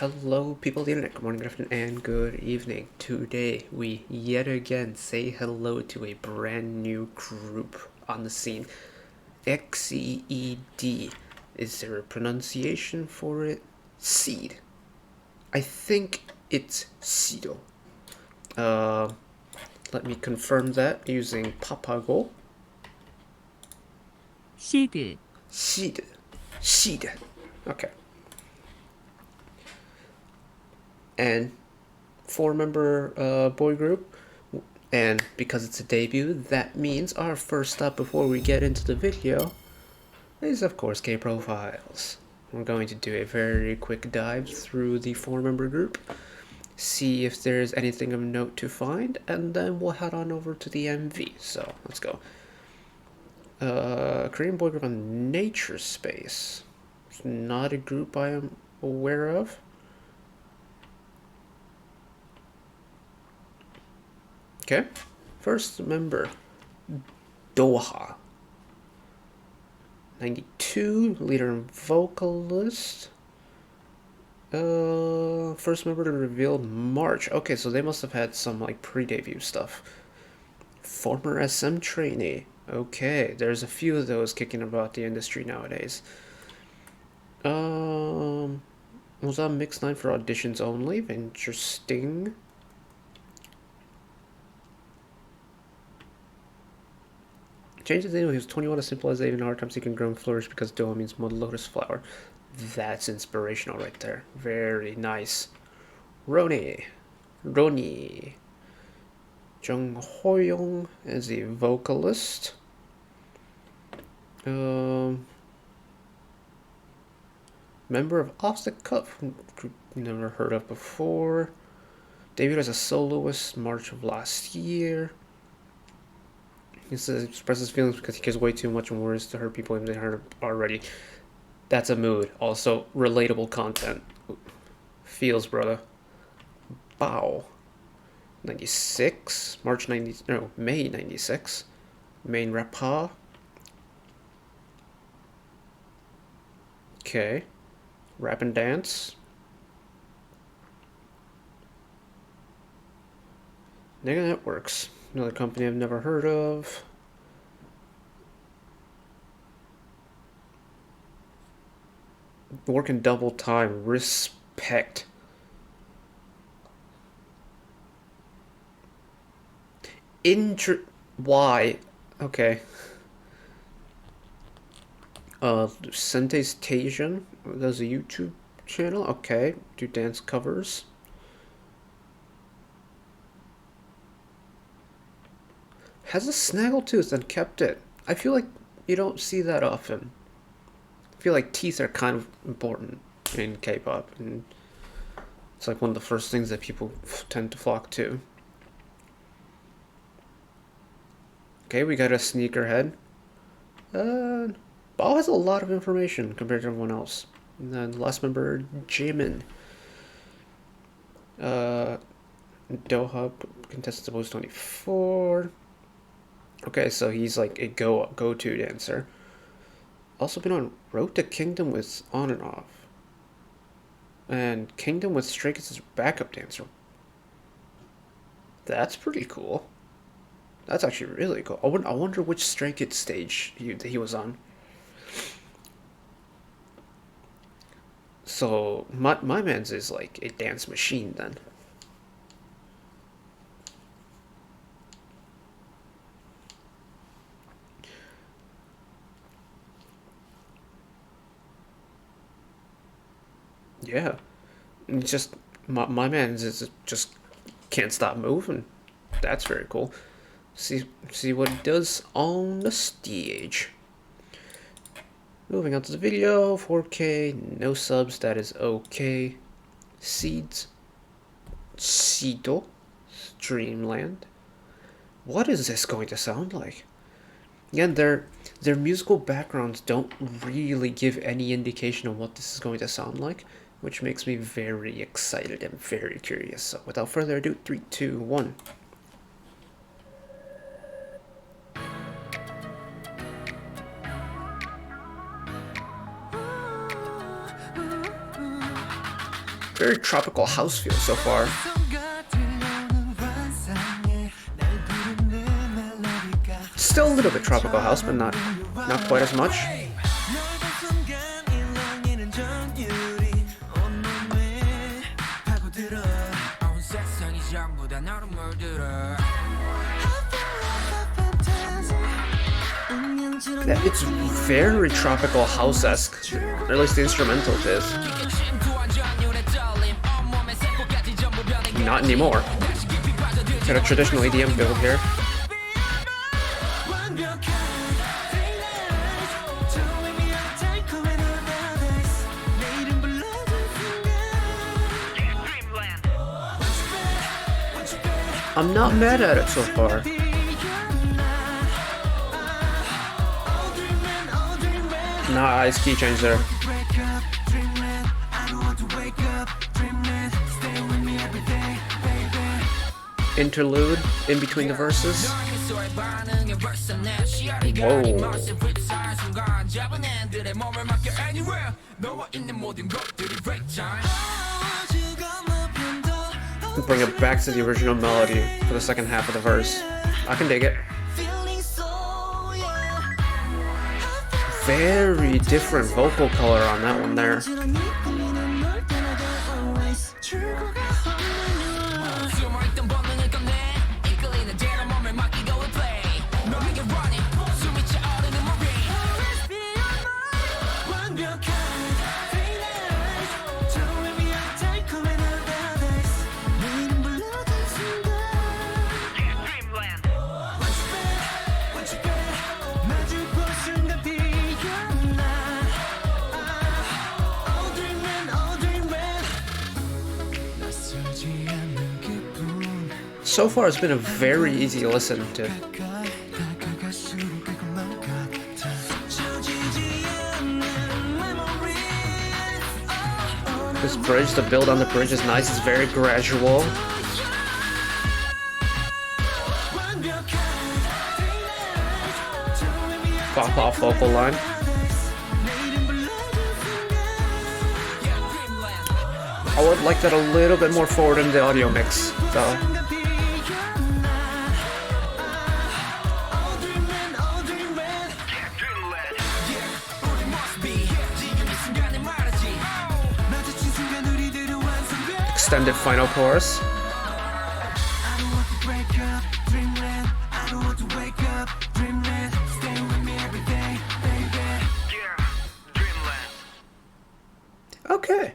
Hello people of the internet, good morning, good afternoon, and good evening. Today we yet again say hello to a brand new group on the scene. XEED. Is there a pronunciation for it? XEED. I think it's XEED. Let me confirm that using Papago. XEED. XEED. XEED. Okay. And 4-member boy group, and because it's a debut, that means our first stop before we get into the video is of course Kprofiles. We're going to do a very quick dive through the 4-member group, see if there's anything of note to find, and then we'll head on over to the MV. So let's go. Korean boy group on Nature Space. It's not a group I am aware of. Okay, first member, Doha. 92, leader and vocalist. First member to revealed March. Okay, so they must have had some like pre-debut stuff. Former SM trainee. Okay, there's a few of those kicking about the industry nowadays. Was on Mix 9 for auditions only. Interesting. Change his name when he was 21 as simple as 8 and hard times he can grow and flourish because Doha means mud lotus flower. That's inspirational right there. Very nice. Roni. Jung Hoyoung is the vocalist. Member of Off the Cuff, never heard of before. Debuted as a soloist March of last year. He says expresses feelings because he cares way too much and worries to hurt people if they hurt already. That's a mood. Also, relatable content. Feels, brother. Bow. 96. March 90. No, May 96. Main rapper. Okay. Rap and dance. Nigga Networks. Another company I've never heard of. Working double time. Respect. Why? Okay. Sente's Tasian. There's a YouTube channel. Okay. Do dance covers. Has a snaggletooth and kept it. I feel like you don't see that often. I feel like teeth are kind of important in K-pop, and it's like one of the first things that people tend to flock to. Okay, we got a sneakerhead. Bao has a lot of information compared to everyone else. And then the last member, Jimin. Doha contestant supposed 24. Okay, so he's like a go-to dancer. Also been on Road to Kingdom with On and Off. And Kingdom with Stray Kids as backup dancer. That's pretty cool. That's actually really cool. I wonder which Stray Kids stage he was on. So my man's is like a dance machine then. Yeah, and just my man's is just can't stop moving. That's very cool. See what he does on the stage. Moving on to the video, 4K, no subs, that is okay. Seeds, Sito, Dreamland. What is this going to sound like? Again, their musical backgrounds don't really give any indication of what this is going to sound like, which makes me very excited and very curious. So without further ado, 3, 2, 1. Very tropical house feel so far. Still a little bit tropical house, but not quite as much. Yeah, it's very tropical house-esque, or at least the instrumental is. Not anymore. Got a traditional EDM build here. I'm not mad at it so far. Nice key change there. Interlude in between the verses. Whoa. Bring it back to the original melody for the second half of the verse. I can dig it. Very different vocal color on that one there. So far, it's been a very easy listen to. This bridge, the build on the bridge is nice. It's very gradual. Pop off vocal line. I would like that a little bit more forward in the audio mix, though. Extended final chorus. Okay.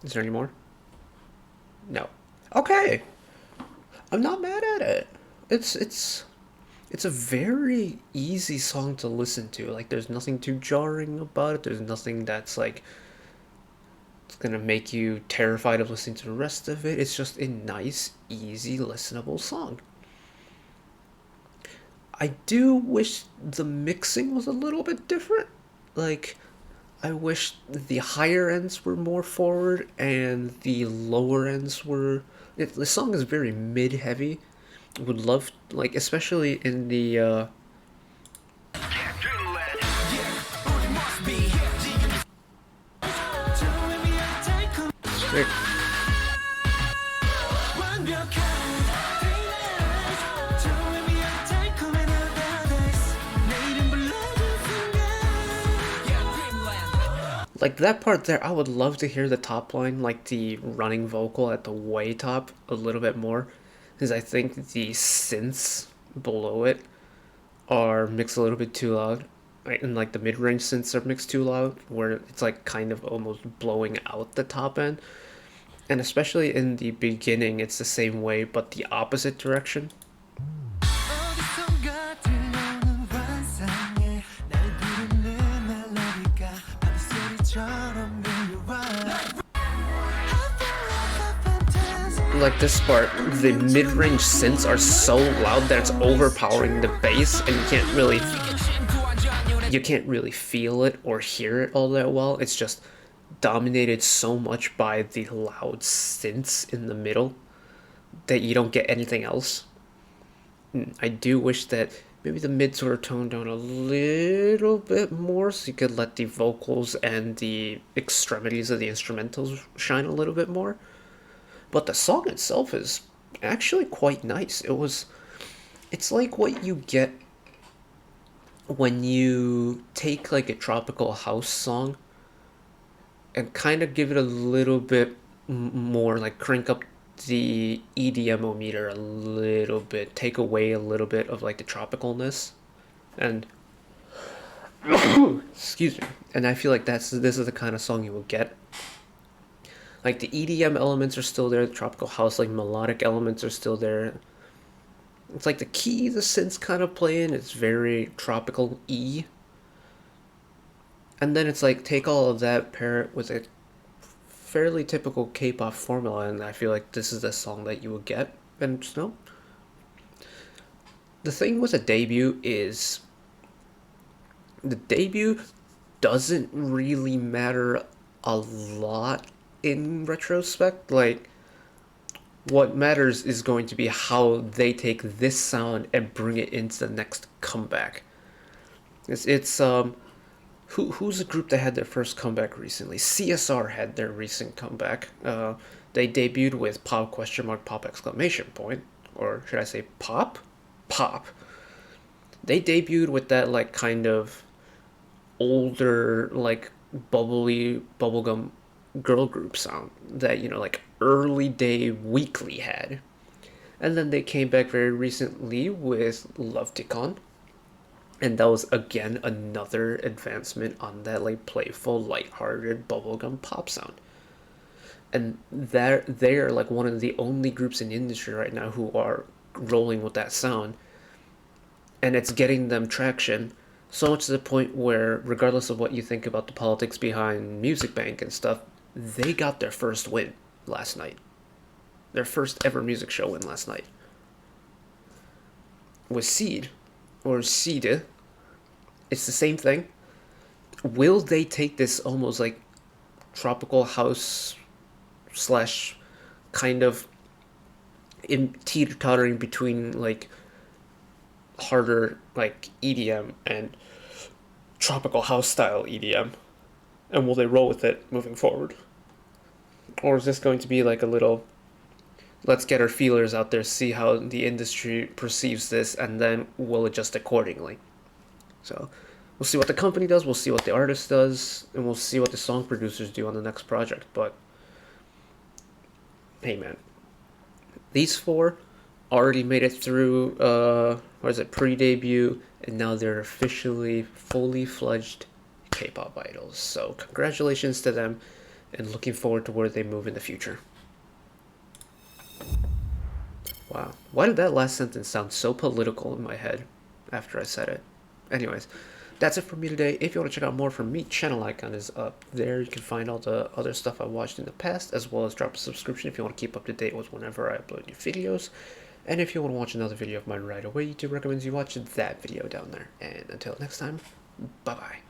Is there any more? No. Okay. I'm not mad at it. It's a very easy song to listen to. Like, there's nothing too jarring about it. There's nothing that's like it's gonna make you terrified of listening to the rest of it. It's just a nice, easy, listenable song. I do wish the mixing was a little bit different. Like, I wish the higher ends were more forward and the lower ends were... The song is very mid-heavy. Would love, like, especially in the like that part there, I would love to hear the top line, like the running vocal at the way top, a little bit more, because I think the synths below it are mixed a little bit too loud, right? And like the mid-range synths are mixed too loud, where it's like kind of almost blowing out the top end. And especially in the beginning, it's the same way, but the opposite direction. Like this part, the mid-range synths are so loud that it's overpowering the bass, and you can't really feel it or hear it all that well. It's just dominated so much by the loud synths in the middle that you don't get anything else. I do wish that Maybe the mids were toned down a little bit more so you could let the vocals and the extremities of the instrumentals shine a little bit more. But the song itself is actually quite nice. It's like what you get when you take like a tropical house song and kind of give it a little bit more, like crank up the EDM meter a little bit, take away a little bit of like the tropicalness, and excuse me. And I feel like this is the kind of song you will get. Like the EDM elements are still there, the tropical house like melodic elements are still there. It's like the key the synths kind of play in. It's very tropical E, and then it's like take all of that, pair it with a fairly typical K-pop formula, and I feel like this is the song that you will get. And you know, the thing with a debut is the debut doesn't really matter a lot in retrospect. Like, what matters is going to be how they take this sound and bring it into the next comeback. It's who's a group that had their first comeback recently? CSR had their recent comeback. They debuted with pop question mark pop exclamation point, or should I say pop? Pop. They debuted with that like kind of older like bubbly bubblegum girl group sound that like early day Weekly had. And then they came back very recently with Love Ticon, and that was again another advancement on that like playful, lighthearted bubblegum pop sound. And they're like one of the only groups in the industry right now who are rolling with that sound, and it's getting them traction. So much to the point where, regardless of what you think about the politics behind Music Bank and stuff, they got their first win last night. Their first ever music show win last night. With XEED, or XEED, it's the same thing. Will they take this almost like tropical house slash kind of in teeter-tottering between like harder like EDM and tropical house style EDM, and will they roll with it moving forward? Or is this going to be like a little, let's get our feelers out there, see how the industry perceives this, and then we'll adjust accordingly? So we'll see what the company does, we'll see what the artist does, and we'll see what the song producers do on the next project. But hey man, these four already made it through pre-debut, and now they're officially fully fledged K-pop idols. So congratulations to them, and looking forward to where they move in the future. Wow, why did that last sentence sound so political in my head after I said it? Anyways, that's it for me today. If you want to check out more from me, channel icon is up there. You can find all the other stuff I watched in the past, as well as drop a subscription if you want to keep up to date with whenever I upload new videos. And if you want to watch another video of mine right away, YouTube recommends you watch that video down there. And until next time, bye-bye.